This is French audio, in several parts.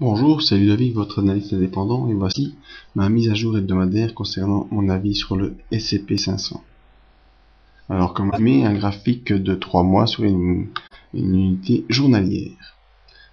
Bonjour, c'est Ludovic, votre analyste indépendant, et voici ma mise à jour hebdomadaire concernant mon avis sur le SCP-500. Alors, comme met un graphique de 3 mois sur une unité journalière.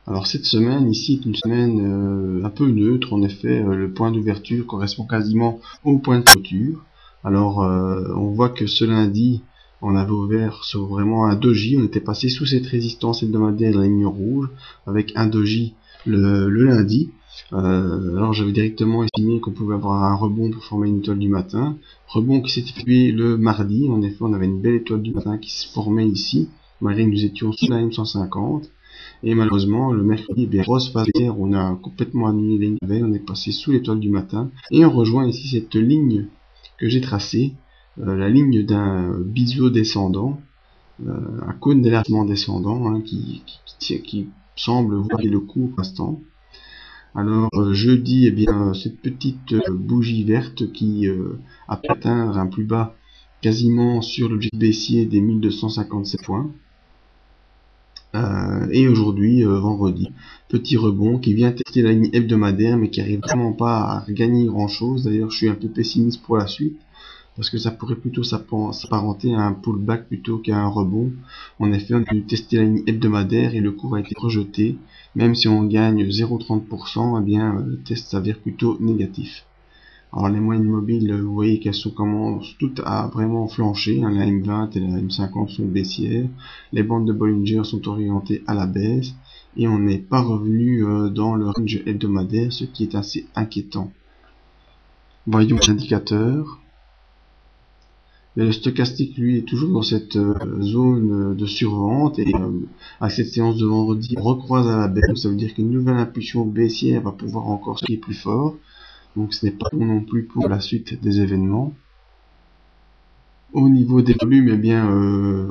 Alors, cette semaine ici est une semaine un peu neutre. En effet, le point d'ouverture correspond quasiment au point de clôture. Alors, on voit que ce lundi, on avait ouvert sur vraiment un doji. On était passé sous cette résistance hebdomadaire de la ligne rouge avec un doji le lundi. Alors j'avais directement estimé qu'on pouvait avoir un rebond pour former une étoile du matin. Rebond qui s'est effectué le mardi. En effet, on avait une belle étoile du matin qui se formait ici, malgré que nous étions sous la M150. Et malheureusement, le mercredi, grosse phase baissière, on a complètement annulé la ligne de veille, on est passé sous l'étoile du matin. Et on rejoint ici cette ligne que j'ai tracée, la ligne d'un biseau descendant, un cône d'élargissement descendant, hein, qui semble voir le coup pour l'instant. Alors jeudi, cette petite bougie verte qui a pu atteindre un plus bas quasiment sur l'objectif baissier des 1257 points. Et aujourd'hui, vendredi, petit rebond qui vient tester la ligne hebdomadaire mais qui arrive vraiment pas à gagner grand chose. D'ailleurs, je suis un peu pessimiste pour la suite, parce que ça pourrait plutôt s'apparenter à un pullback plutôt qu'à un rebond. En effet, on a dû tester la ligne hebdomadaire et le cours a été rejeté. Même si on gagne 0,30%, le test s'avère plutôt négatif. Alors les moyennes mobiles, vous voyez qu'elles commencent toutes à vraiment flancher. La M20 et la M50 sont baissières. Les bandes de Bollinger sont orientées à la baisse. Et on n'est pas revenu dans le range hebdomadaire, ce qui est assez inquiétant. Voyons les indicateurs. Mais le stochastique, lui, est toujours dans cette zone de survente, et à cette séance de vendredi, on recroise à la baisse. Ça veut dire qu'une nouvelle impulsion baissière va pouvoir encore skier plus fort. Donc ce n'est pas bon non plus pour la suite des événements. Au niveau des volumes,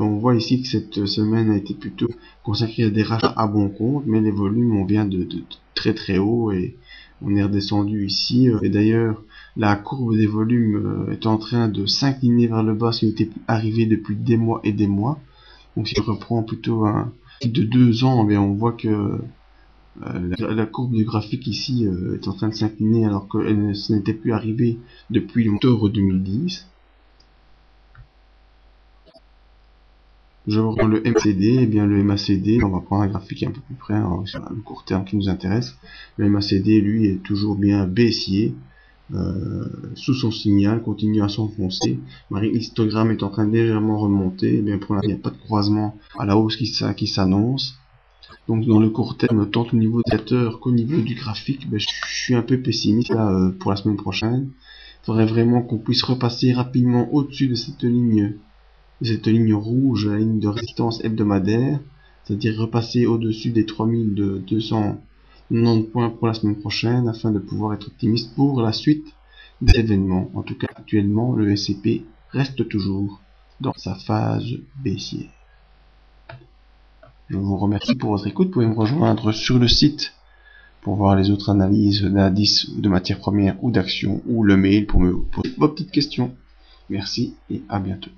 on voit ici que cette semaine a été plutôt consacrée à des rachats à bon compte, mais les volumes, on vient de très très haut et on est redescendu ici. Et d'ailleurs, la courbe des volumes est en train de s'incliner vers le bas, ce qui n'était plus arrivé depuis des mois et des mois. Donc si on reprend plutôt un de 2 ans, on voit que la courbe du graphique ici est en train de s'incliner alors que ce n'était plus arrivé depuis octobre 2010. Je reprends le MACD, le MACD, on va prendre un graphique un peu plus près, sur le court terme qui nous intéresse. Le MACD, lui, est toujours bien baissier, sous son signal, continue à s'enfoncer. L'histogramme est en train de légèrement remonter, pour l'instant il n'y a pas de croisement à la hausse qui s'annonce. Donc dans le court terme, tant au niveau des indicateurs qu'au niveau du graphique, je suis un peu pessimiste là, pour la semaine prochaine. Il faudrait vraiment qu'on puisse repasser rapidement au-dessus de cette ligne rouge, la ligne de résistance hebdomadaire, c'est-à-dire repasser au-dessus des 3290 points pour la semaine prochaine, afin de pouvoir être optimiste pour la suite des événements. En tout cas, actuellement, le SCP reste toujours dans sa phase baissière. Je vous remercie pour votre écoute. Vous pouvez me rejoindre sur le site pour voir les autres analyses d'indices de matières premières ou d'actions, ou le mail pour me poser vos petites questions. Merci et à bientôt.